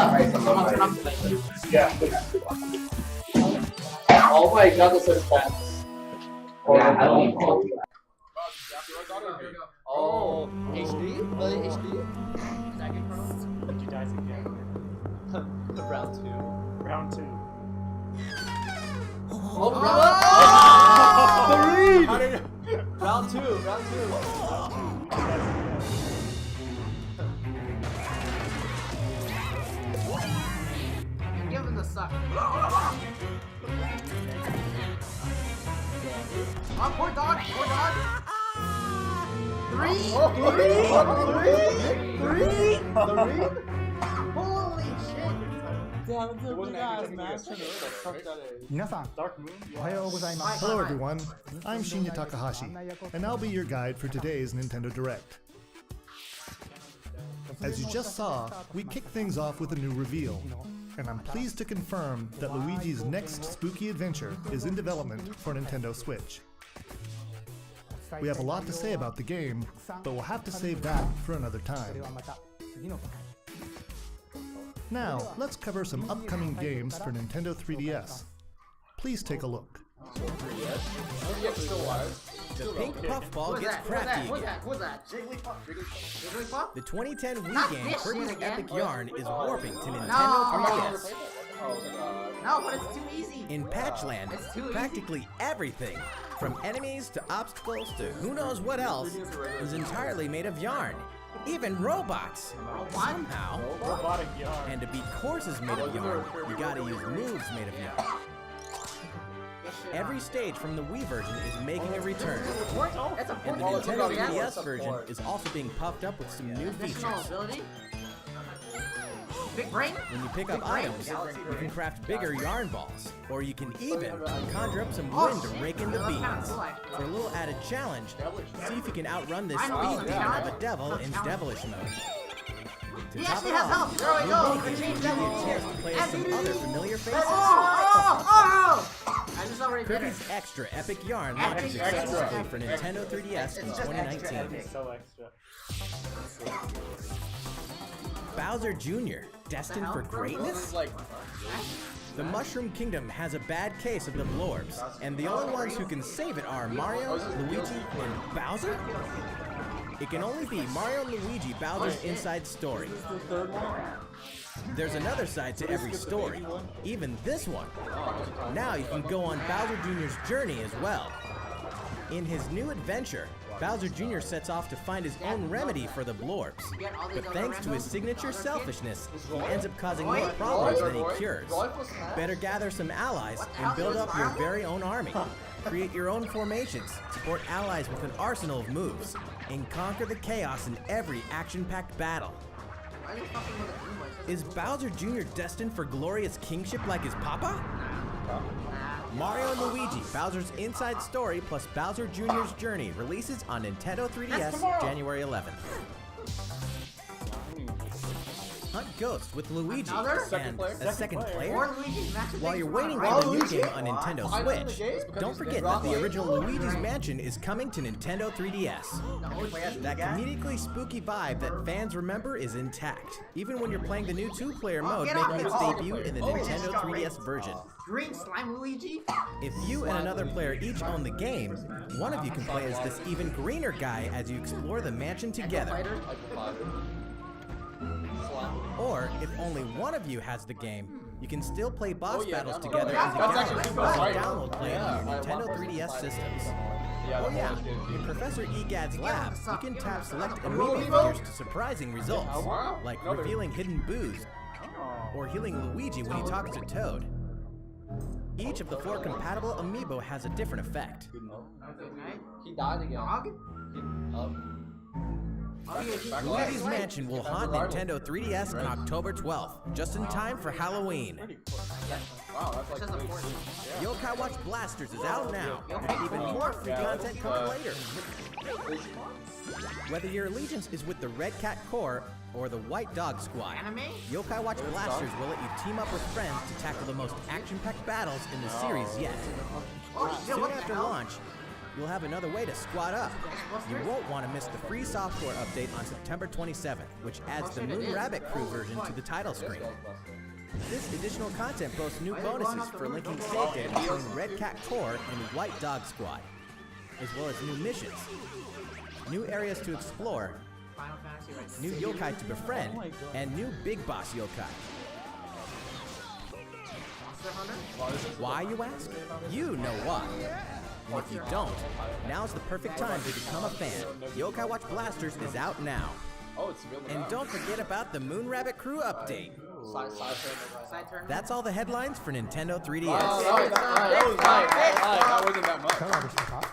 Oh my god, the suspense. Yeah, I don't know. Oh, HD? Really HD? Is that good, Colonel? Did you dice again? Round 2. Round 2. Oh, the read! Round 2, round 2. Give him the suck. Oh, poor dog, poor dog. 3? 3? Holy shit. Damn, it's a big ass match. Hello everyone, I'm Shinya Takahashi, and I'll be your guide for today's Nintendo Direct. As you just saw, we kicked things off with a new reveal, and I'm pleased to confirm that Luigi's next spooky adventure is in development for Nintendo Switch. We have a lot to say about the game, but we'll have to save that for another time. Now, let's cover some upcoming games for Nintendo 3DS. Please take a look. The pink puffball gets crafty again. Who's that? Jigglypuff? The 2010 Not Wii game this Kirby's shit again. Epic Yarn is warping to Nintendo No. 3DS. No, but it's too easy. In Patchland, It's too easy. practically everything, from enemies to obstacles to who knows what else, is entirely made of yarn. Even robots! Somehow. Robotic yarn. And to beat courses made of yarn, you gotta use moves made of yarn. Every stage from the Wii version is making a return, That's a and the Nintendo 3DS version is also being puffed up with some new features. ability. Big brain? When you pick up items, you can craft bigger yarn balls, or you can even conjure up some wind to rake in the beans. For a little added challenge, see if you can outrun this speed demon of a devil in devilish mode. To He top actually it has off, health. There we you go. may The give change you devil. a chance to play as some other familiar faces. Oh! I just already did it. Kirby's Extra Epic Yarn launches exclusively for Nintendo 3DS in 2019. So extra. Bowser Jr., destined for greatness? The Mushroom Kingdom has a bad case of the Blorbs, and the only ones who can save it are Mario, Luigi, and Bowser? It can only be Mario and Luigi Bowser's inside story. There's another side to every story, even this one. Now you can go on Bowser Jr.'s journey as well. In his new adventure, Bowser Jr. sets off to find his own remedy for the Blorbs. But thanks to his signature selfishness, he ends up causing more problems than he cures. Better gather some allies and build up your very own army. Create your own formations, support allies with an arsenal of moves, and conquer the chaos in every action-packed battle. Is Bowser Jr. destined for glorious kingship like his papa? Mario and Luigi, Bowser's Inside Story plus Bowser Jr.'s Journey releases on Nintendo 3DS January 11th. Hunt Ghosts with Luigi and a second player? While you're waiting for the new game on Nintendo Switch, don't forget that the original Luigi's Mansion is coming to Nintendo 3DS. That comedically spooky vibe that fans remember is intact, even when you're playing the new 2-player mode making its debut in the Nintendo 3DS version. Green slime Luigi? If you and another player each own the game, one of you can play as this even greener guy as you explore the mansion together. Or, if only one of you has the game, you can still play boss battles together as a gallery while you download play on your Nintendo 3DS systems. Oh yeah, in Professor Egad's lab, you can tap select amiibo figures to surprising results, like revealing hidden boos, or healing Luigi when he talks to Toad. Each of the 4 compatible amiibo has a different effect. He died again. Luigi's Mansion will haunt Nintendo 3DS on October 12th, just in time for Halloween. Yokai Watch Blasters is out now, with even more free content coming later. Whether your allegiance is with the Red Cat Corps or the White Dog Squad, Yokai Watch Blasters will let you team up with friends to tackle the most action-packed battles in the series yet. Soon after launch, you'll have another way to squat up. You won't want to miss the free software update on September 27th, which adds the Moon Rabbit Crew version to the title screen. This additional content boasts new bonuses for linking save data between Red Cat Corps and White Dog Squad, as well as new missions, new areas to explore, new yokai to befriend, and new big boss yokai. Why, you ask? You know why. And if you don't, now's the perfect time to become a fan. Yokai Watch Blasters is out now. And don't forget about the Moon Rabbit Crew update. That's all the headlines for Nintendo 3DS. That wasn't that much.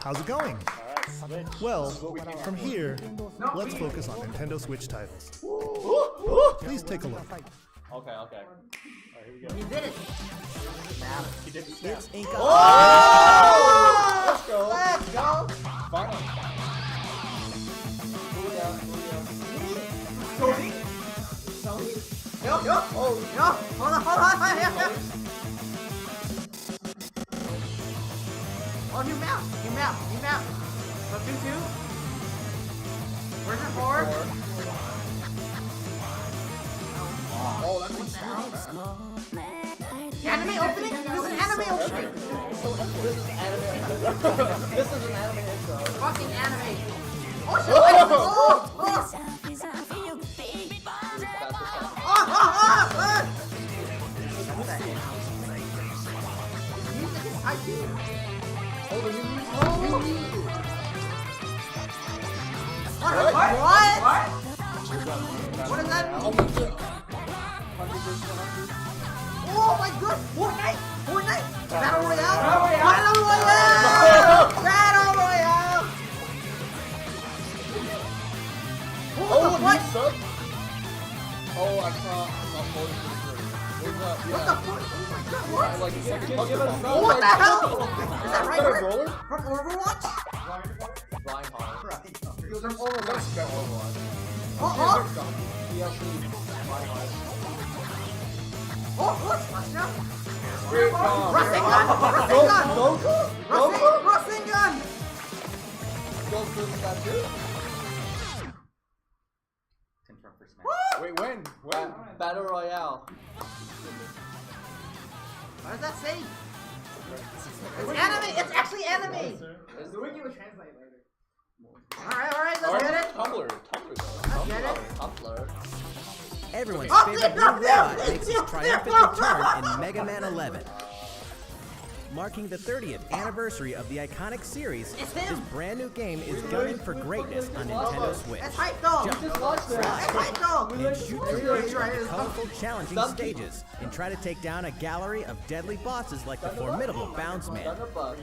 How's it going? Well, from here, let's focus on Nintendo Switch titles. Please take a look. Okay. Alright, here we go. You did it. It's Ink Let's go. Let's go. Finally. Yo. Hold on. Oh, new map. So 2-2. Where's it for? Oh, that's what sound. Anime opening? This is an anime opening. This is an anime intro. Fucking anime. Oh shit! What? What is that? Oh my god! Fortnite! Battle Royale! Battle Royale! Oh, new sub? Oh, I saw What the fuck? Oh my god, what? Like, it's like a What the hell? Is that right? roller? From Overwatch? Reinhardt. There's Overwatch. Oh, smash down! Great Rusting gun! Goku's got two. Wait, when? Battle Royale. What does that say? It's anime! It's actually anime! The wiki will translate later. Alright, let's get it! Tumblr. Let's get it! Tumblr. Everyone's Oh, favorite there, blue there, robot there, makes its there, triumphant there, return there. in Mega Man 11. Marking the 30th anniversary of the iconic series, It's this him. brand new game is gunning for greatness on Nintendo Switch. That's hype though! That's hype though! And shoot through He's right, the it's colorful, challenging stages, and try to take down a gallery of deadly bosses like the formidable Bounceman.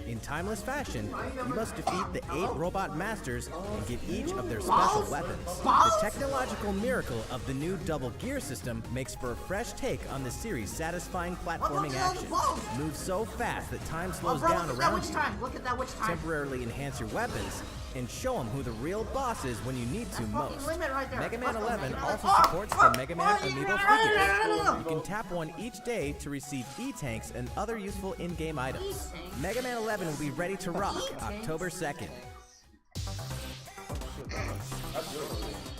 In timeless fashion, you must defeat the 8 robot masters and get each of their special weapons. The technological miracle of the new double gear system makes for a fresh take on the series' satisfying platforming action. Move so fast that time slows down around you, Look at that witch time. temporarily enhance your weapons, and show them who the real boss is when you need to most. limit right there. Mega Man Let's go, 11 Mega also Man. supports the Mega Man Amiibo figures. No. You can tap one each day to receive E-Tanks and other useful in-game items. E-Tanks? Mega Man 11 will be ready to rock October 2nd.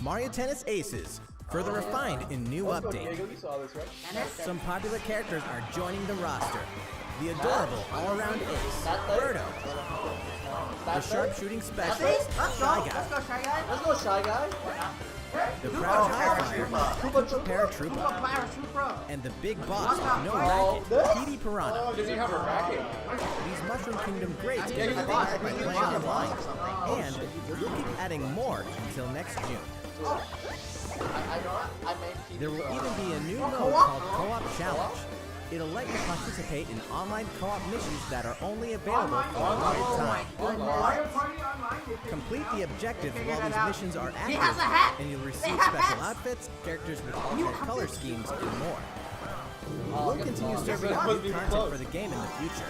Mario Tennis Aces, further refined in new update. You saw this, right? Some popular characters are joining the roster. The adorable all-around ace, Birdo. The sharpshooting specialist, Let's go, Shy Guy. Shy Guy. Let's go, Shy Guy. The proud high flyer, Paratroopa. Paratrooper. And the big boss with no racket, Petey Piranha. Does he have a racket? These Mushroom Kingdom greats get fixed by playing online. And we'll keep adding more until next June. I made There will even be a new mode called Co-op Challenge. It'll let you participate in online co-op missions that are only available for a limited time. Complete the objectives while these missions are He has a active, hat. and you'll They receive have special hats. outfits, characters with alternate color schemes, and more. We'll continue serving Must new be content close. for the game in the future.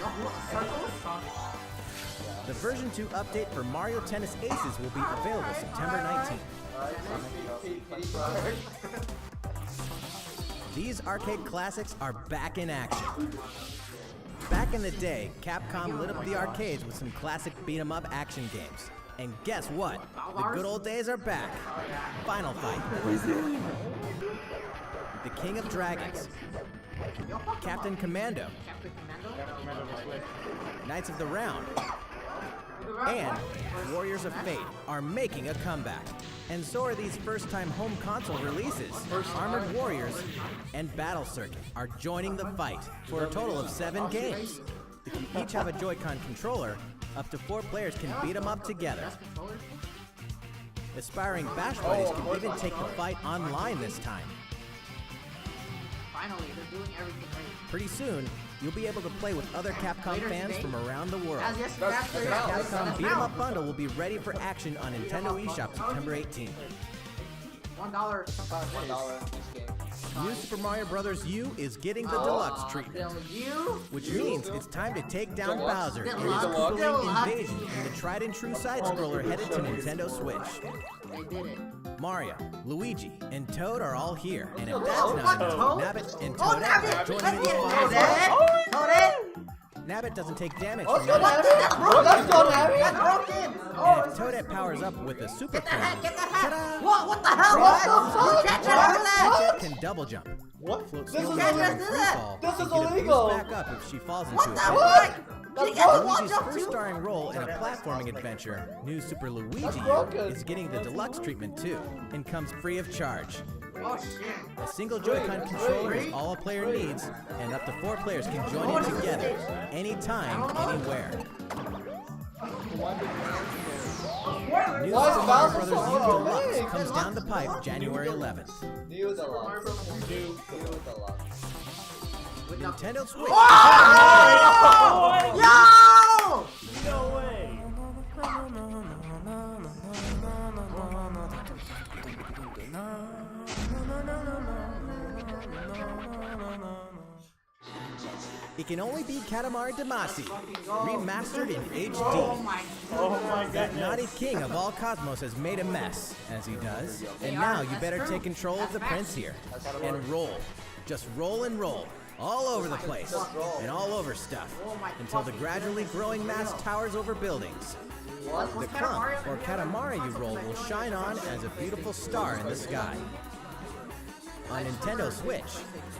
The version 2 update for Mario Tennis Aces will be available September 19th. These arcade classics are back in action. Back in the day, Capcom lit up the arcades with some classic beat-em-up action games. And guess what? The good old days are back. Final Fight. The King of Dragons. Captain Commando. Knights of the Round. And Warriors of Fate are making a comeback. And so are these first-time home console releases. Armored Warriors and Battle Circuit are joining the fight for a total of 7 games. If you each have a Joy-Con controller, up to 4 players can beat them up together. Aspiring Bash Buddies can even take the fight online this time. Finally, they're doing everything right. Pretty soon, you'll be able to play with other Capcom fans from around the world. As yes, The Capcom Beat 'em Up Bundle will be ready for action on Nintendo eShop September 18th. $1. $1 each game. New Super Mario Bros. U is getting the deluxe treatment, which means it's time to take down Bowser in his grueling invasion in the tried and true side-scroller headed to Nintendo Switch. They did it. Mario, Luigi, and Toad are all here, and if that's not enough, Nabbit and Toadette are joining in the fight. Toadette! Nabbit doesn't take damage Oh, from that's Nabbit. That's broken! That's not heavy. That's broken! And if Toadette powers up with a super Get that hat! cone, Get that hat! ta-da! What the hell? What the fuck? You can't just do that! Toadette can double jump. What? Float This is slowly can't over just in do free that. fall, This is and get a boost illegal. back up if she falls into What a the pit. fuck? Did he get the wall Luigi's jump first too? starring role in a platforming adventure, New Super Luigi U, broken. is getting the deluxe treatment too, and comes free of charge. Oh shit. A single Joy-Con controller is all a player needs, and up to 4 players can join in together, anytime, anywhere. New Why is Super Mario Bowser Bros. so U hard to Deluxe make? comes down the pipe January 11th. New deluxe. New deluxe. Nintendo Switch. Yo! No way. It can only be Katamari Damacy, remastered in HD. Oh my That naughty king of all cosmos has made a mess, as he does. And now you better take control of the prince here. And roll. Just roll and roll. All over the place. And all over stuff. Until the gradually growing mass towers over buildings. The crump, or Katamari you roll, will shine on as a beautiful star in the sky. On Nintendo Switch,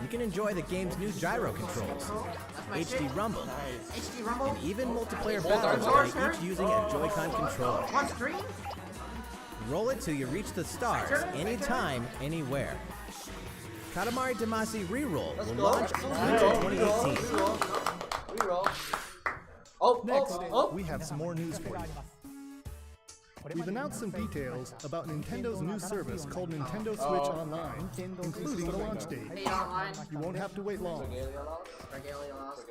you can enjoy the game's new gyro controls, HD Rumble, HD Rumble? and even multiplayer battles by each using a Joy-Con controller. On screen? Roll it till you reach the stars, anytime, anywhere. Katamari Damacy Reroll will launch in winter 2018. Reroll. Oh, Next, oh. we have some more news for you. We've announced some details about Nintendo's new service called Nintendo Switch Online, including the launch date. Paid online. You won't have to wait long. Regalia lost.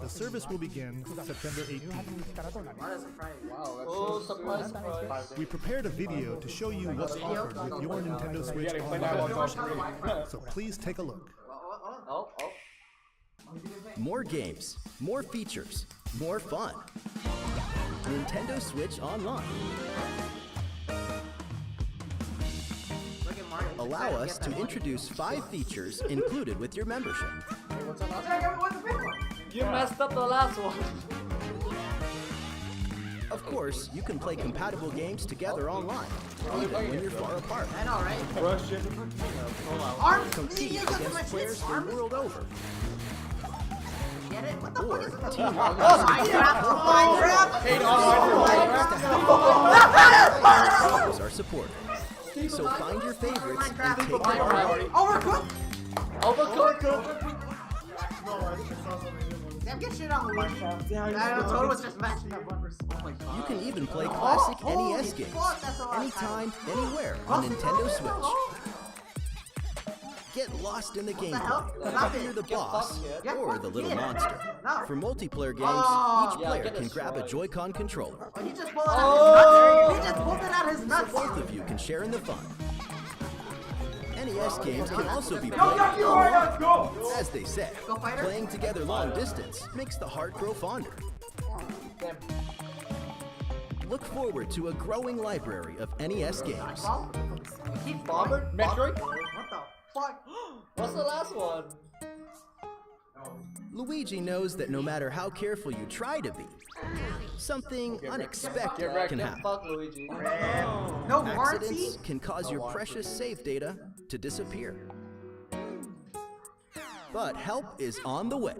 The service will begin September 18th. What is a Friday? Oh, surprise, surprise. We prepared a video to show you what's offered with your Nintendo Switch Online, so please take a look. Oh, oh. More games, more features, more fun. Nintendo Switch Online. Look at Mario. Allow us to introduce 5 features included with your membership. You messed up the last one. Of course, you can play compatible games together online, even when you're far apart. I know, right? Russian. Arms? Compete You got against my players shit. the Arms? world over. Get it? What the fuck Or is it? team up Minecraft! games are supported. So find your favorites and take them on. Overcooked? Overcooked. Damn, get shit on Luigi. Toad was just matching up bumpers. Oh my god. You can even play classic NES games, Fuck, that's a lot of anytime, anywhere on Nintendo Switch. Get lost in the gameplay, hell? whether you're the boss Get or the little fucked. monster. No. For multiplayer games, Oh. each Yeah, player get can grab a destroyed. Joy-Con controller. He just pulled it out his nuts. He just pulled it out his nuts. Both of you can share in the fun. NES games can also be played online. As they say, Go fighter. playing together long distance makes the heart grow fonder. Look forward to a growing library of NES games. Well, we keep Bomber? Metroid? What the fuck? What's the last one? Luigi knows that no matter how careful you try to be, something unexpected Get wrecked. can Get happen. fucked, Luigi. No warranty? Accidents can cause your precious save data to disappear. But help is on the way.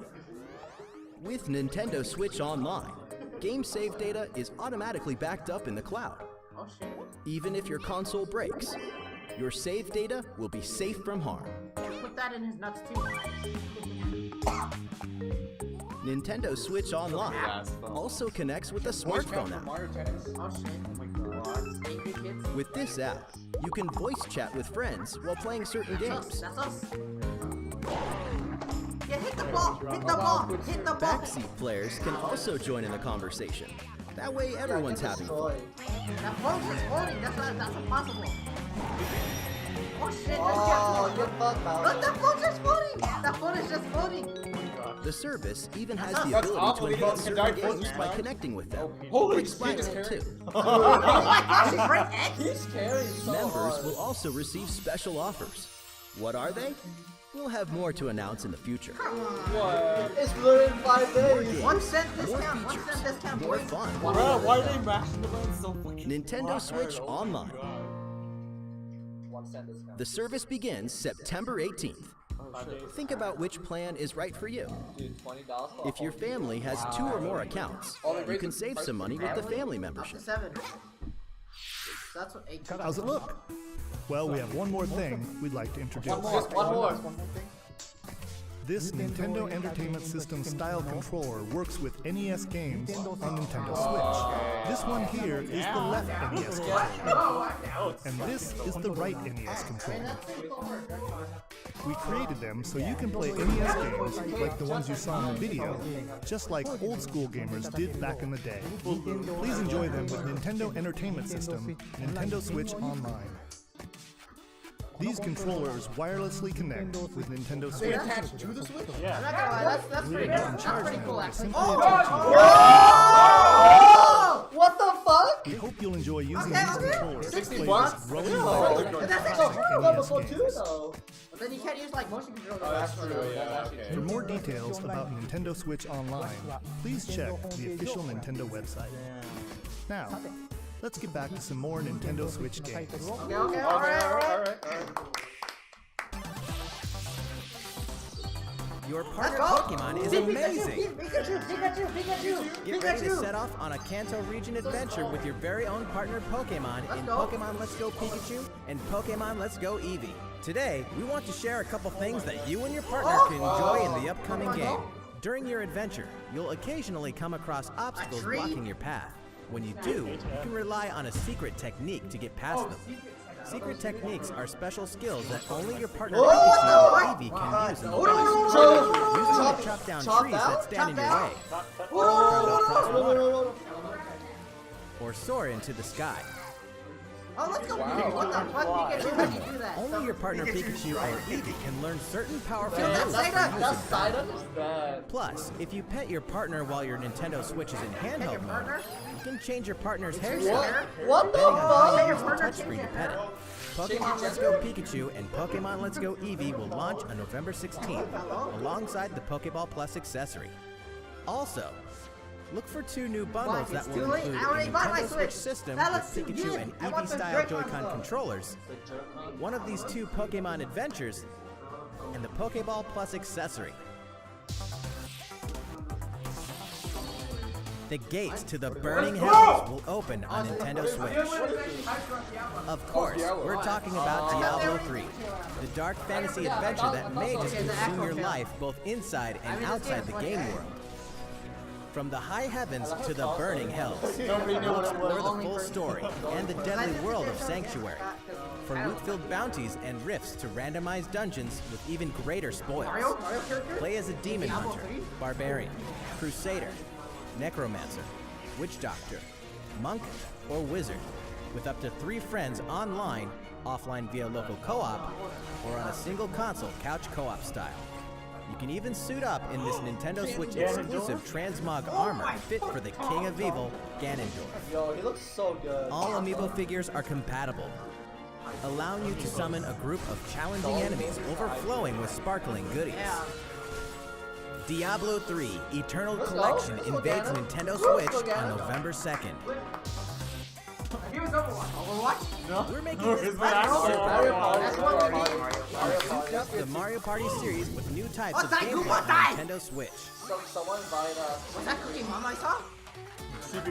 With Nintendo Switch Online, game save data is automatically backed up in the cloud. Oh shit. Even if your console breaks, your save data will be safe from harm. Put that in his nuts too. Nintendo Switch Online also connects with a smartphone app. Mario Tennis. Oh shit. Angry kids. With this app, you can voice chat with friends while playing certain games. That's us. Yeah, hit the ball. Hit the ball. Hit the ball. Backseat players can also join in the conversation. That way everyone's having fun. That phone's just floating. That's impossible. Oh shit. Oh, get fucked, Look, Bowser. that phone's just floating. That phone is just floating. The service even has the That's ability awful. to You enhance can certain die first, games man. by connecting with them. Holy Like shit, Spyro it's 2. Oh my gosh, it's right eggs. He's carrying so Members hard. will also receive special offers. What are they? We'll have more to announce in the future. What? It's literally 5 days. 1 cent More discount. 1 features, cent discount. more boys. fun. Bro, why are they mashing the buttons so fucking Nintendo Switch Online. 1 cent discount. The service begins September 18th. Think about which plan is right for you. Dude, $20 for If your family has 2 or more accounts, you can save some money with the family membership. 7. That's what 18. How's it look? Well, we have one more thing we'd like to introduce. Just one more. This Nintendo Entertainment System style controller works with NES games on Nintendo Switch. This one here is the left NES controller, and this is the right NES controller. We created them so you can play NES games like the ones you saw in the video, just like old school gamers did back in the day. Please enjoy them with Nintendo Entertainment System, Nintendo Switch Online. These controllers wirelessly connect with Nintendo Switch. Attached to the Switch? I'm not gonna lie, that's pretty good. That's pretty cool, actually. Simply Oh! attaching What the fuck? We hope you'll enjoy using Okay, these okay. controllers to 60 play bucks? this growing No. library But that's of actually NES Level 2 games. though. But then you can't use like motion controls. That's true, yeah, okay. For more details about Nintendo Switch Online, please check the official Nintendo website. Now, let's get back to some more Nintendo Switch games. Okay, alright. Your partner Let's go. Pokemon is Pikachu, amazing. Pikachu. Get ready to set off on a Kanto region adventure with your very own partner Pokemon Let's in go. Pokemon Let's Go Pikachu and Pokemon Let's Go Eevee. Today, we want to share a couple things that you and your partner can enjoy in the upcoming game. During your adventure, you'll occasionally come across obstacles tree? blocking your path. When you do, you can rely on a secret technique to get past them. Secret techniques are special skills that only your partner Pikachu or Eevee can use in the game. Use them to chop down trees that stand in your way, carve across water, or soar into the sky. Oh, let's go. What the fuck, Pikachu? How'd you do that? Only your partner Pikachu or Eevee can learn certain powerful Dude, moves that's for Psyduck. use That's in battle. Psyduck is bad. Plus, if you pet your partner while your Nintendo Switch is in handheld mode, partner? you can change your partner's hairstyle. What the Depending on how Hey, you your use the partner touchscreen changed to pet it. your Pokemon Let's Go Pikachu and Pokemon Let's Go Eevee will launch on November 16th, alongside the Pokeball Plus accessory. Also, look for 2 new bundles that It's will too late. include I already a bought my Nintendo Switch Switch. system That with looks too Pikachu good. and I want the Eevee-style jerk Joy-Con ones, though. controllers, one of these 2 Pokemon adventures, and the Pokeball Plus accessory. The gates to the Burning Hells will open on Nintendo Switch. Of course, we're talking about Diablo 3, the dark fantasy adventure that may just consume your life both inside and outside the game world. From the high heavens to the burning hells, we'll explore the full story and the deadly world of Sanctuary. From loot-filled bounties and rifts to randomized dungeons with even greater spoils. Play as a demon hunter, barbarian, crusader, necromancer, witch doctor, monk, or wizard, with up to 3 friends online, offline via local co-op, or on a single console couch co-op style. You can even suit up in this Nintendo Switch exclusive transmog armor fit for the King of Evil, Ganondorf. Yo, he looks so good. All amiibo figures are compatible, allowing you to summon a group of challenging enemies overflowing with sparkling goodies. Diablo 3 Eternal Let's go. Collection Let's go, invades Ganon. Nintendo Let's go, Switch on Ganon. November 2nd. He was Overwatch? No. We're making this It's classic not series Mario Party. That's Mario what we Party. need. Mario Party. Souped up the Mario Party series with new types Oh, of die, gameplay Koopa, on die! Nintendo Switch. Someone invite us. Was that Cookie Mama I saw?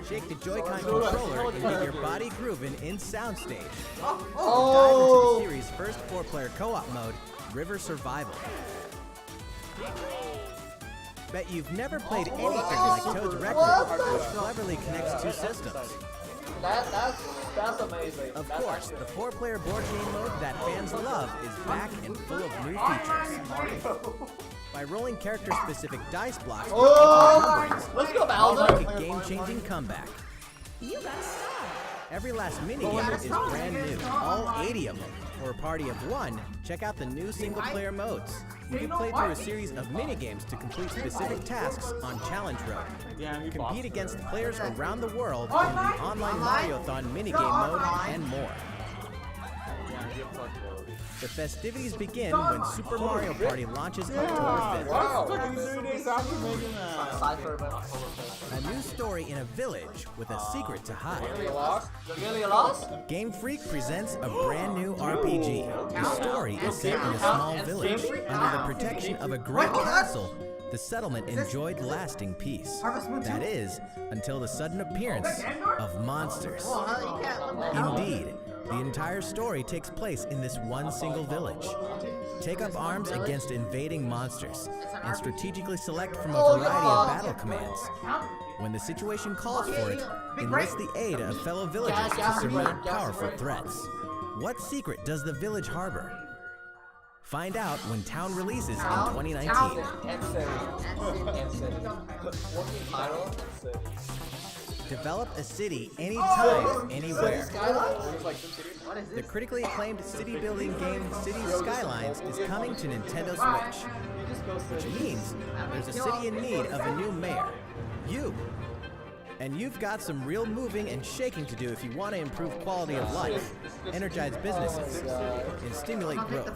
Shake the Joy-Con controller and get your body grooving in Soundstage. Oh, Oh! Dive into the series' first 4-player co-op mode, River Survival. Bet you've never played anything like Toad's Record, which cleverly connects two systems. That's amazing. Of That's course, actually- the 4-player board game mode that fans love is back and full of new features. By rolling character-specific dice blocks, Oh! Let's go, Bowser! Bowser! Make a game-changing comeback. you got Every last minigame is brand new, all 80 of them. For a party of one, check out the new single-player modes. You can play through a series of minigames to complete specific tasks on Challenge Road. Compete against players around the world in the online Mariothon minigame mode and more. The festivities begin when Super Mario Party launches October 5th. Wow! A new story in a village with a secret to hide. Really lost? You really lost? Game Freak presents a brand new RPG. The story is set in a small village. Under the protection of a great castle, the settlement enjoyed lasting peace. That is, until the sudden appearance of monsters. Oh, you can't. Indeed, the entire story takes place in this one single village. Take up arms against invading monsters and strategically select from a variety of battle commands. When the situation calls for it, enlist the aid of fellow villagers to surmount powerful threats. What secret does the village harbor? Find out when Town releases in 2019. And City. Working title and City. Develop a city anytime, anywhere. Skyline? What is The this? critically acclaimed city-building game Cities Skylines is coming to Nintendo Switch, which means there's a city in need of a new mayor. You. And you've got some real moving and shaking to do if you want to improve quality of life, energize businesses, and stimulate growth,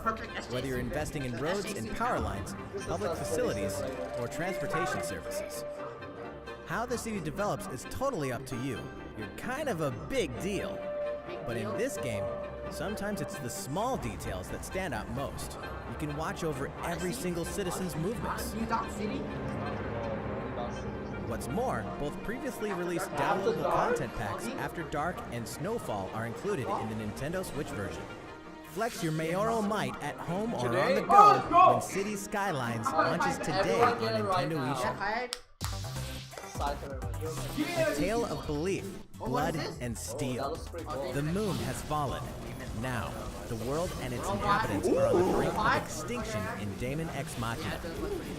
whether you're investing in roads and power lines, public facilities, or transportation services. How the city develops is totally up to you. You're kind of a big deal. But in this game, sometimes it's the small details that stand out most. You can watch over every single citizen's movements. New Dot City? What's more, both previously released downloadable content packs After Dark and Snowfall are included in the Nintendo Switch version. Flex your mayoral might at home or on the go when Cities Skylines launches today on Nintendo eShop. A tale of belief, blood, and steel. The moon has fallen. Now, the world and its inhabitants are on the brink of extinction in Daemon X Machina.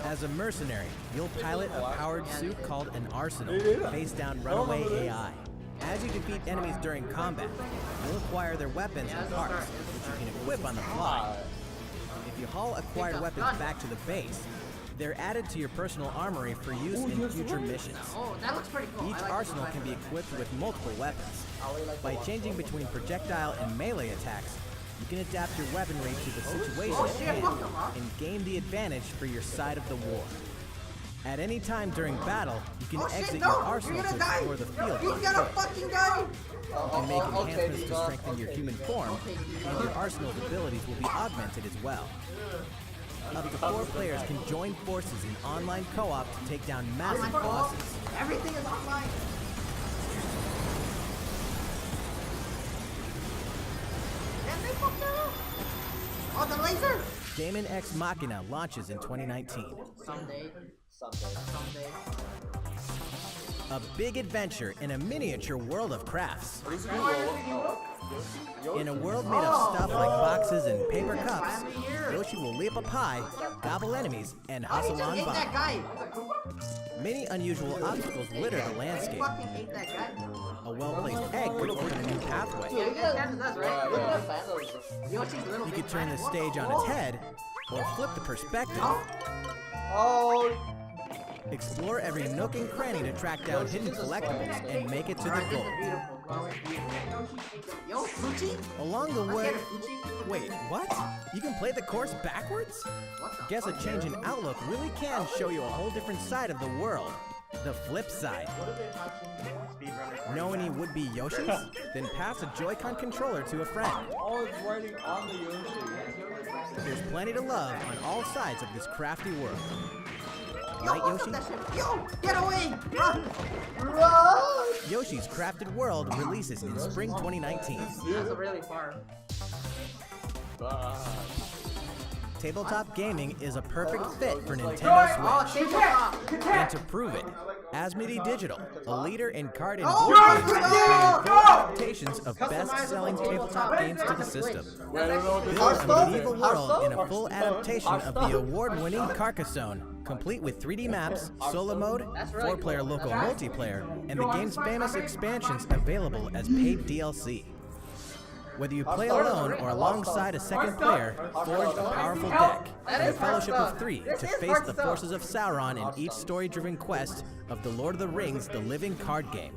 As a mercenary, you'll pilot a powered suit called an Arsenal, face down runaway AI. As you defeat enemies during combat, you'll acquire their weapons and parts, which you can equip on the fly. If you haul acquired weapons back to the base, they're added to your personal armory for use in future missions. Oh, that looks pretty cool. Each I like arsenal this can be equipped with multiple weapons. By changing between projectile and melee attacks, you can adapt your weaponry to the situation at hand and gain the advantage for your side of the war. At any time during battle, you can exit your arsenal to explore the field. He's gonna fucking die! You can make enhancements to strengthen your human form, and your arsenal's abilities will be augmented as well. Up to 4 players can join forces in online co-op to take down massive bosses. Everything is online. And they fucked her up. Oh, the laser! Daemon X Machina launches in 2019. Someday. A big adventure in a miniature world of crafts. In a world made of stuff like boxes and paper cups, Yoshi will leap up high, gobble enemies, and hustle on Ate that by. guy. Many unusual obstacles litter the landscape. Fucking ate that guy. A well-placed egg could open a new pathway. Yeah, that does, right? Yoshi's little You big could turn the planet. stage on its head, or flip the perspective. Oh, Explore every nook and cranny to track down hidden collectibles and make it to the goal. Yo, Fuji? Along the way... Get it, Fuji? Wait, what? You can play the course backwards? What the Guess a fuck? change in outlook really can show you a whole different side of the world. The flip side. Know any would-be Yoshis? Then pass a Joy-Con controller to a friend. Oh, it's writing on the Yoshi. There's plenty to love on all sides of this crafty world. Right, Yo, Yoshi? that shit. Yo, get away! Run! Yoshi's Crafted World releases in spring 2019. That's really far. Tabletop gaming is a perfect fit for Nintendo Oh, Switch. tabletop! And to prove it, Asmodee Digital, a leader in card and Oh, board games, is no! bringing full adaptations of best-selling tabletop games to the system. Build a medieval world in a full adaptation of the award-winning Carcassonne, complete with 3D maps, solo mode, 4-player local multiplayer, and the game's famous expansions available as paid DLC. Whether you play alone or alongside a second player, forge a powerful deck and a fellowship of 3 to face the forces of Sauron in each story-driven quest of the Lord of the Rings The Living Card Game.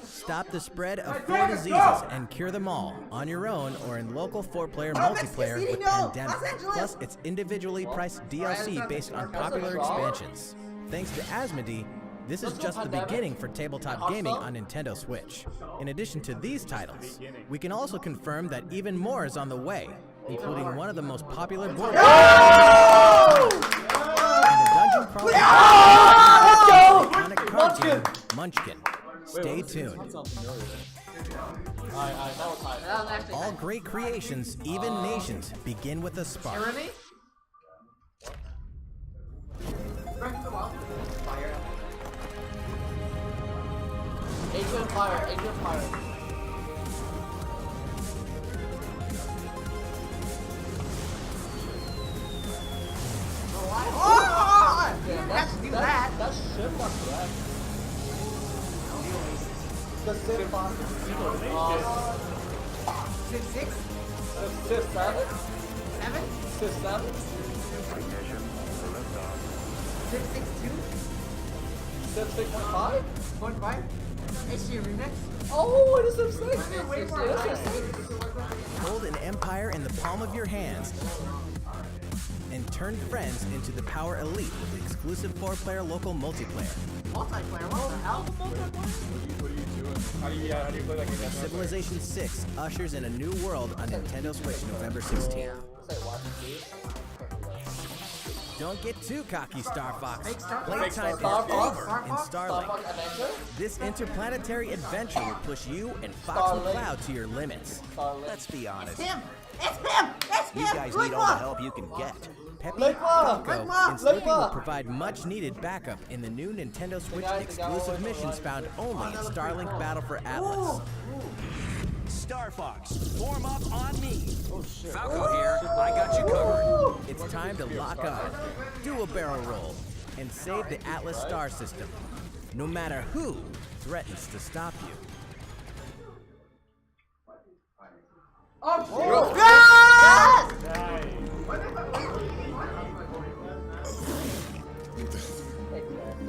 Stop the spread of 4 diseases and cure them all on your own or in local 4-player multiplayer with Pandemic, plus its individually priced DLC based on popular expansions. Thanks to Asmodee, this is just the beginning for tabletop gaming on Nintendo Switch. In addition to these titles, we can also confirm that even more is on the way, including one of the most popular board games and a dungeon crawler iconic card game, Munchkin. Stay tuned. All great creations, even nations, begin with a spark. Remy? Adrian Fire, Adrian Fire. Oh! Let's do that. That's shit not correct. The Civ 5. 6, 6, Civ 7. 7, Civ 7. 6, 6, 2, Civ 6.5. 0.5. HG remix. Oh, it is Civ 6. Wait for It is it. Civ 6. Hold an empire in the palm of your hands and turn friends into the Power Elite with exclusive 4-player local multiplayer. Multiplayer, what the hell? What are you doing? How do you play that game? Civilization 6 ushers in a new world on Nintendo Switch November 16th. Don't get too cocky, Star Fox. Playtime is Star Fox? over in Starlink. Starfuck Adventure? This interplanetary adventure will push you and Fox Starlink. McCloud to your limits. Let's be honest. Him! It's him! It's him! You guys need all the help you can get. Peppy, Ligma! Coco, Ligma! and Snoopy will Ligma! provide much-needed backup in the new Nintendo Switch guys, exclusive missions found only in Starlink Battle for Atlas. Star Fox, form up on me. Falco here. I got you covered. It's time to lock on, do a barrel roll, and save the Atlas star system, no matter who threatens to stop you. Oh, yes!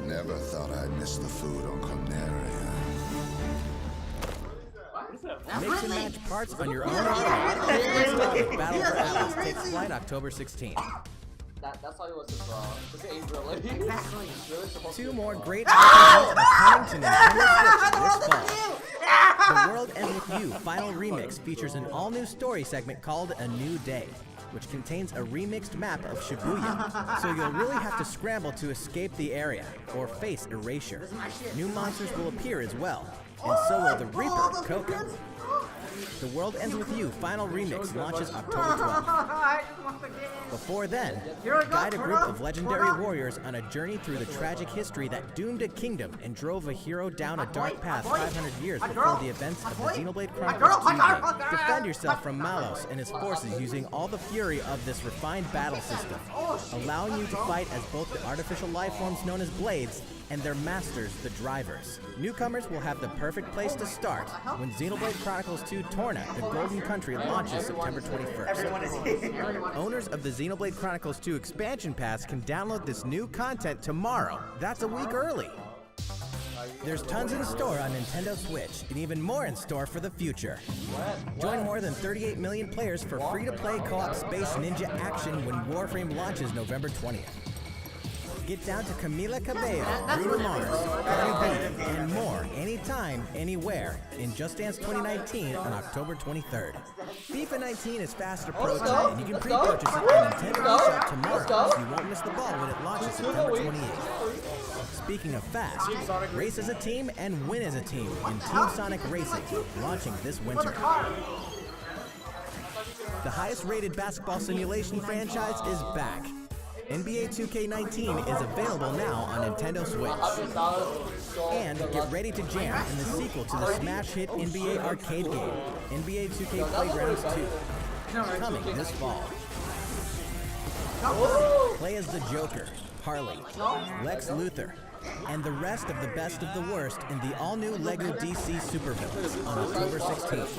Never thought I'd miss the food on Corneria. Mix and match parts on your own account. Battle for Atlas takes flight October 16th. That's how it was to draw. This ain't really. Exactly. Really supposed to 2 be more drawn. great episodes are coming to Nintendo Switch this fall. The World Ends With You Final Remix features an all-new story segment called A New Day, which contains a remixed map of Shibuya, so you'll really have to scramble to escape the area, or face erasure. New monsters will appear as well, and so will the Reaper, Coco. The World Ends With You Final Remix launches October 12th. I just want the game. Before then, Here we go, guide a turn group up, of turn legendary up. warriors on a journey through the tragic history that doomed a kingdom and drove a hero down a dark path 500 years before the events of the Xenoblade Chronicles 2 game. Defend yourself from Malos and his forces using all the fury of this refined battle system, allowing you to fight as both the artificial life forms known as blades and their masters, the drivers. Newcomers will have the perfect place to start when Xenoblade Chronicles 2 Torna, the Golden Country, launches September 21st. Owners of the Xenoblade Chronicles 2 expansion pass can download this new content tomorrow. That's a week early. There's tons in store on Nintendo Switch, and even more in store for the future. Join more than 38 million players for free-to-play co-op Space Ninja action when Warframe launches November 20th. Get down to Camila Cabello, Bruno Mars, Cardi B, and more anytime, anywhere in Just Dance 2019 on October 23rd. FIFA 19 is fast approaching, and you can pre-purchase it on Nintendo eShop tomorrow, so you won't miss the ball when it launches September 28th. Speaking of fast, race as a team and win as a team in Team Sonic Racing, launching this winter. The highest-rated basketball simulation franchise is back. NBA 2K19 is available now on Nintendo Switch. And get ready to jam in the sequel to the smash hit NBA arcade game, NBA 2K Playgrounds 2, coming this fall. Play as the Joker, Harley, Lex Luthor, and the rest of the best of the worst in the all-new LEGO DC Supervillains on October 16th.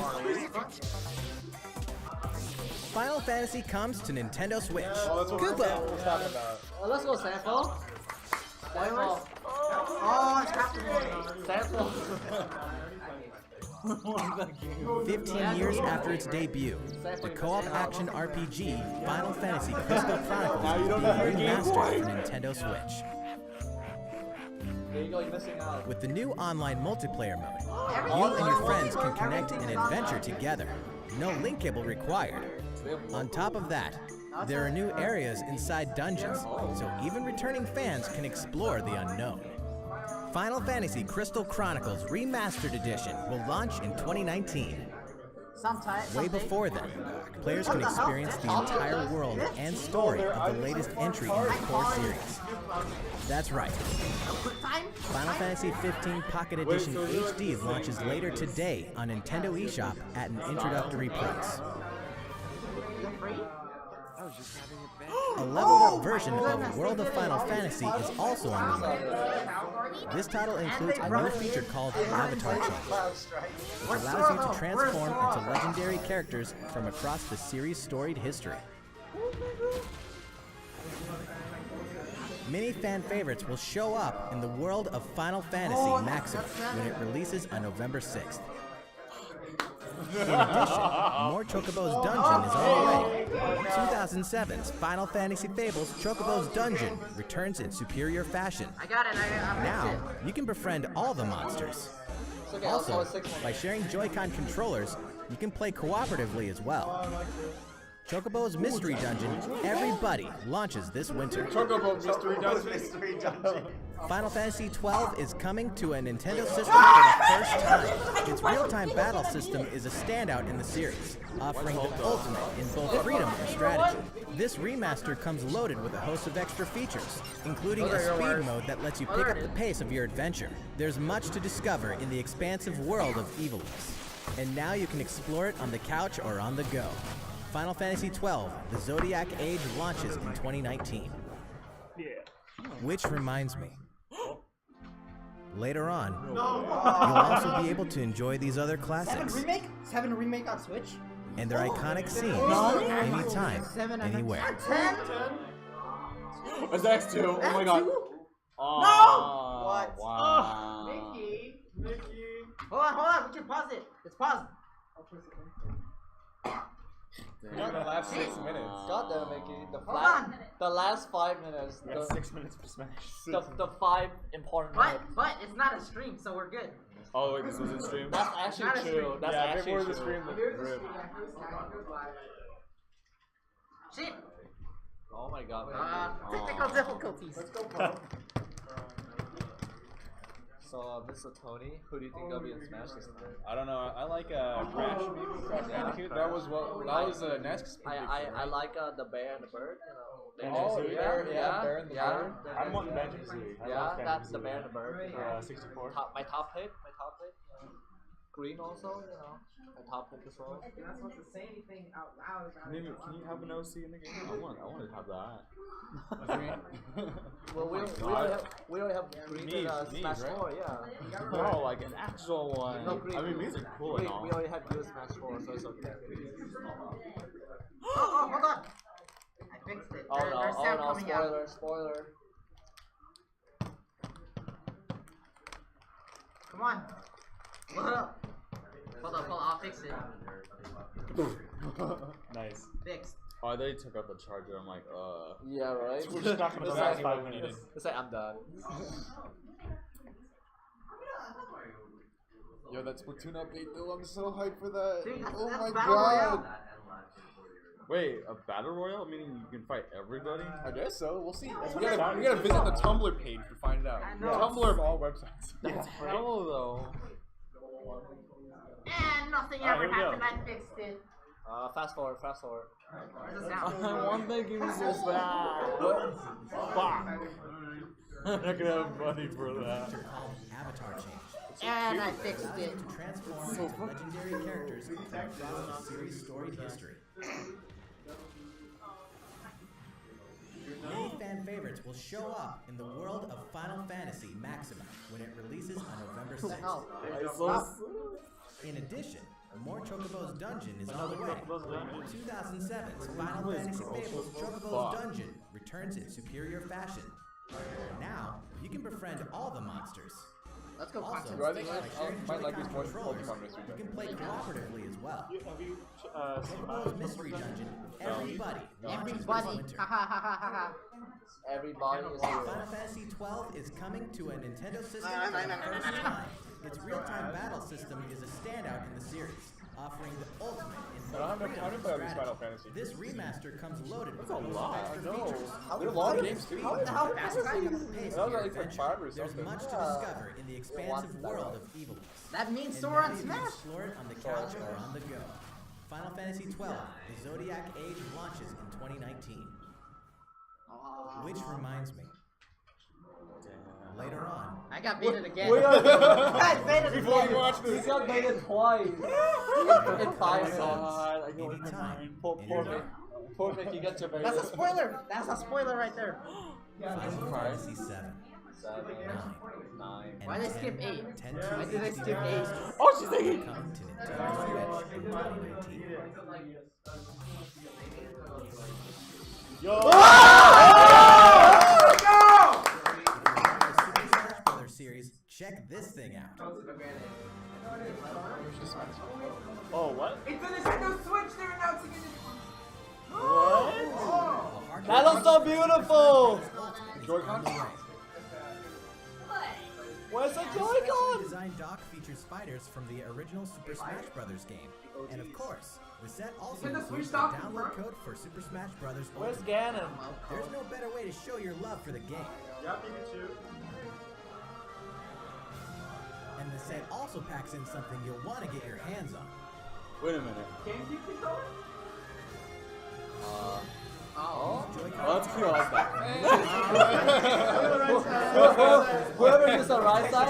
Final Fantasy comes to Nintendo Switch. Oh, let's go sample. Sample. Oh, it's happening. Sample. 15 years after its debut, the co-op action RPG Final Fantasy Crystal Chronicles is being remastered for Nintendo Switch. With the new online multiplayer mode, you and your friends can connect and adventure together. No link cable required. On top of that, there are new areas inside dungeons, so even returning fans can explore the unknown. Final Fantasy Crystal Chronicles Remastered Edition will launch in 2019. Way before then, players can experience the entire world and story of the latest entry in the core series. That's right. Final Fantasy 15 Pocket Edition HD launches later today on Nintendo eShop at an introductory price. A leveled-up version of World of Final Fantasy is also on the way. This title includes a new feature called Avatar Change, which allows you to transform into legendary characters from across the series' storied history. Many fan favorites will show up in the world of Final Fantasy Maximum when it releases on November 6th. In addition, more Chocobo's Dungeon is on the way. 2007's Final Fantasy Fables Chocobo's Dungeon returns in superior fashion. I got it. Now, you can befriend all the monsters. Also, by sharing Joy-Con controllers, you can play cooperatively as well. Chocobo's Mystery Dungeon, Everybody, launches this winter. Chocobo Mystery Dungeon. Final Fantasy XII is coming to a Nintendo system for the first time. Its real-time battle system is a standout in the series, offering the ultimate in both freedom and strategy. This remaster comes loaded with a host of extra features, including a speed mode that lets you pick up the pace of your adventure. There's much to discover in the expansive world of Evilus, and now you can explore it on the couch or on the go. Final Fantasy XII, The Zodiac Age launches in 2019. Which reminds me, later on, you'll also be able to enjoy these other classics It's having a remake on Switch. and their iconic scenes anytime, anywhere. 10? It's X2. Oh my god. No! What? Wow. Mickey. Hold on. We can pause it. It's paused. The last 6 minutes. God damn, Mickey. on. The last 5 minutes. We got 6 minutes for Smash. The 5 important minutes. But it's not a stream, so we're good. Oh wait, this was in stream? That's actually true. That's actually before true. the stream. Shit. Oh my god. Technical difficulties. So, Mr. Tony, who do you think will be in Smash this time? I don't know. I like Crash. Crash Bandicoot. That was next. I like the bear and the bird. You know. Oh, Bear and the bird. I'm on Bandicoot. Yeah, that's the bear and the bird. 64. My top pick. You know. Green also, you know. My top pick as well. You're not supposed to say anything out loud. Can you have an OC in the game? I want to have that. Well, we already have green in Smash 4, yeah. No, like an actual one. No, green. I mean, these are cool and all. We already have you in Smash 4, so it's okay. Oh, hold on. I fixed it. There's sound coming out. Spoiler. Come on. Hold up. Hold up, I'll fix it. Nice. Fixed. Oh, they took out the charger. I'm like, Yeah, right? We're just not gonna It's last like- 5 minutes. It's like I'm done. Yo, that Splatoon update though, I'm so hyped for that. Dude, Oh that's my Battle god. Royale. Wait, a battle royale? Meaning you can fight everybody? I guess so. We'll see. That's We what gotta, it we gotta visit the Tumblr page to find out. I know. Tumblr of all websites. That's hell though. And nothing Alright, ever here we go. happened, I fixed it. Fast forward, fast forward. Where's the sound? One thing is just that. Fuck. I'm not gonna have money for that. Feature called Avatar Change. And I fixed Allows it. you to transform into legendary characters across the series' storied history. Many fan favorites will show up in the world of Final Fantasy Maxima when it releases on November 6th. In addition, more Chocobo's Dungeon is on the way. 2007's Final Fantasy Fables Chocobo's Dungeon returns in superior fashion. Now, you can befriend all the monsters. Let's go Also, content. Do I think by I sharing might like this more controllers, than Pokemon Mystery you can play cooperatively as well. Have you Chocobo's Mystery Dungeon, everybody launches this Everybody. winter. Ha ha ha ha ha ha. Everybody is Final here. Fantasy XII is coming to a Nintendo system for the first time. Its real-time battle system is a standout in the series, offering the ultimate in I don't have no time to play all these Final strategy. Fantasy. This remaster comes loaded with That's a lot. extra I know. features. They're long games too. How fast is Pick up that? the pace That of was your like adventure. 5 or There's something. much to discover in the expansive world of Evilness. That means And Sora now on you can Smash. explore it on the couch or on the go. Final Fantasy XII, the Zodiac Age launches in 2019. Which reminds me, later on, I got baited again. We are- I got baited Before again. you watch We this. got baited twice. in 5 minutes. anytime, Poor anywhere. Vic. Poor Vic, you get your baited. That's a spoiler. That's a spoiler right there. Final Fantasy VII, 7, 9. and Why did they skip 8? 10 Why did they skip 8? Oh, she's thinking. coming to Nintendo Switch in 2019. Super Smash Brothers series, check this thing out. Oh, what? It's a Nintendo Switch. They're announcing it. What? That looks so beautiful. Joy-Con? Where's the This Joy-Con? designed dock features fighters from the original Super Smash Brothers game. And of course, the set also includes the download code for Super Smash Brothers Where's Ultimate. Ganon? There's no better way to show your love for the game. And the set also packs in something you'll want to get your hands on. Wait a minute. Oh. Joy-Con Let's kill us back. Whoever is the right side,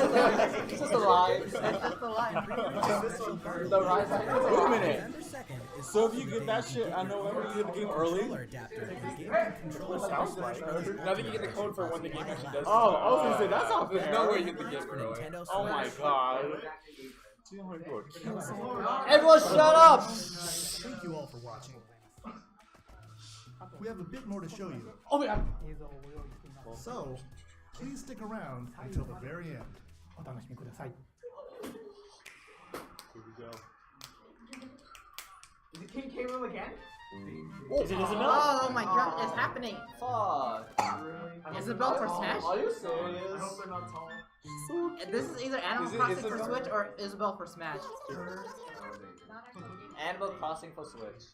it's just a lie. That's just the line. The right side is a Wait a lie. minute. November 2nd is So if you also get the that day shit you on November, you get the game early? controller adapter and game controller Super Smash Brothers Now that you get the Ultimate code for Edition when the game actually does. Oh, I was gonna say, that's not There's fair. no way you get the game for early. Nintendo Oh my Switch. god. Everyone shut up! Thank you all for watching. We have a bit more to show you, Oh my god. so please stick around until the very end. Is it King K. Rool again? Is it Isabel? Oh my god, it's happening. Fuck. Isabel for Smash? Are you serious? This is either Animal Is it Crossing for Isabel? Switch or Isabel for Smash. Animal Crossing for Switch.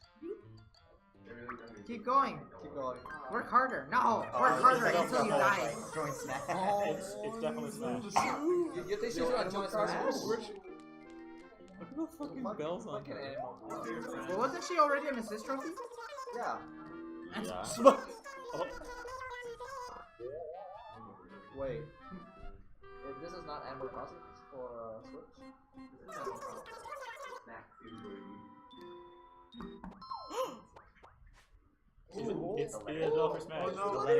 Keep going. Keep going. Work harder. No, work harder until you die. Join Smash. It's definitely Smash. You think she's gonna join Smash? Look at the fucking bells on Fucking her. Animal Crossing. Well, wasn't she already an assist trophy? Yeah. Yeah. Wait. If this is not Animal Crossing for Switch? It's Isabel for Smash.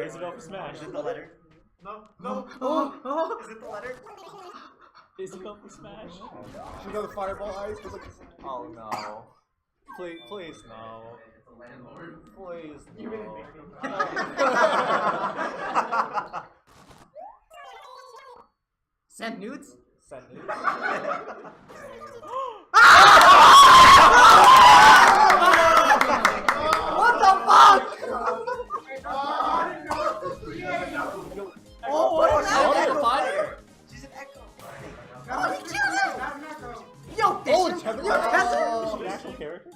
Isabel for Smash. Is it the letter? Oh, Is it the letter? Isabel for Smash. She's got the fireball eyes. Oh no. Please no. Please no. Send nudes? sentence. What the fuck? Oh, what is that? She's an echo. Oh, he killed him! Yo, this Oh, is Tether. yo, Tether. Is she an actual character?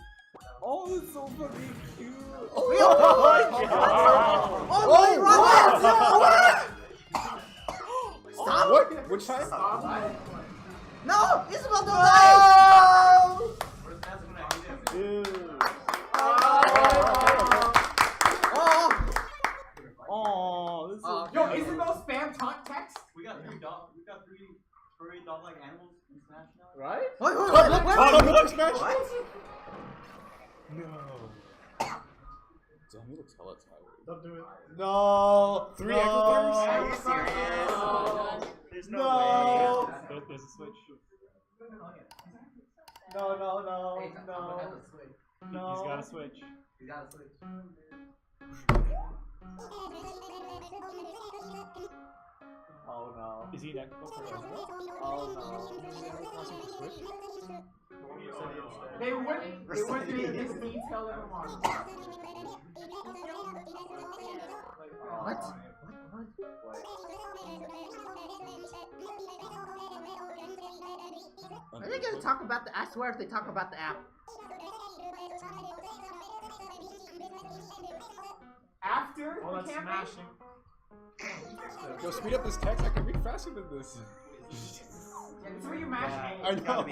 Oh, that's so fucking cute. Oh, yo. Oh, wait, Robert! Stop! What? Which time? No! Isabel, don't die! Dude. Oh! This is so Yo, Isabel spam text? We got three furry dog-like animals in Smash now. Right? Wait, Oh, look, Smash. What? No. Damn, he looks hella tired. Don't do it. No. 3 Are Equifax? you serious? There's no way. There's a switch. No. He's got a switch. You gotta switch. Oh no. Is he an echo for Isabel? Oh no. They wouldn't be this detailed in the model. What? Are they gonna talk about the? I swear, if they talk about the app. After Oh, the that's campaign? smashing. Yo, speed up this text. I can read faster than this. It's where you mash I A. know.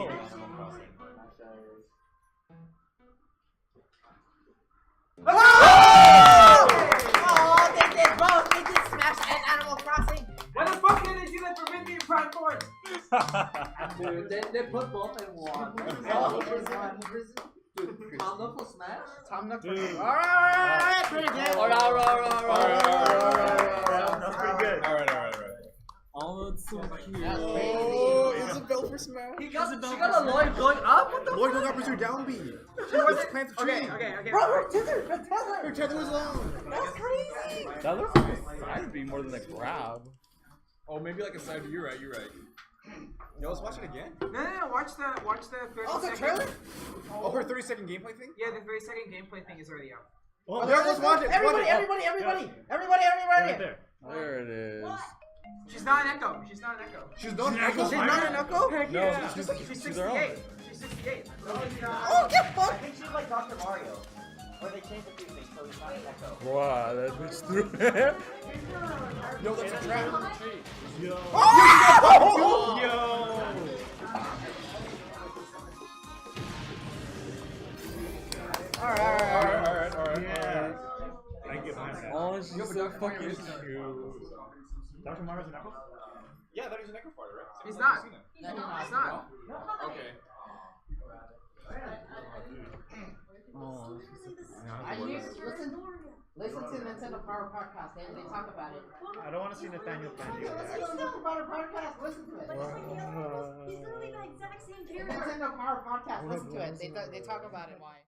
Oh, they did both. They did Smash and Animal Crossing. Why the fuck did they do that for Mindy and Prime Board? Dude, they put both in one. Dude, Tom Nook will smash? Tom Nook. Dude. Alright, pretty good. That's pretty good. Alright. Oh, that's so cute. That's crazy. Oh, Isabel for Smash. She got a Lloyd going up? What the Lloyd going up is her down B. She was plant the tree. Okay. Bro, her tether. Her tether was long. That's crazy. That looks like a side B more than a grab. Oh, maybe like a side. You're right. Yo, let's watch it again. No, watch the 30 Oh, the second. trailer? Oh, her 30-second gameplay thing? Yeah, the 30-second gameplay thing is already out. Oh, Yeah, let's watch it. Everybody. Right there. There it is. She's not an echo. She's not an echo. She's not an echo. She's not an echo? Heck No, yeah. she's She's her own. 68. She's 68. Oh, get fucked. I think she's like Dr. Mario. Or they changed a few things so he's not an echo. Wow, that bitch threw it. Yo, that's a trap. Yo. Alright. I can get behind that. Oh, she's so fucking cute. Dr. Mario's an echo? Yeah, that is an echo fighter, right? He's not. Seen it. It's not. Okay. Listen to Nintendo Power Podcast. They talk about it. I don't want to see Nathaniel Fandy. Nintendo Power Podcast. Listen to it. He's literally the exact same character. Nintendo Power Podcast. Listen to it. They talk about it. Why?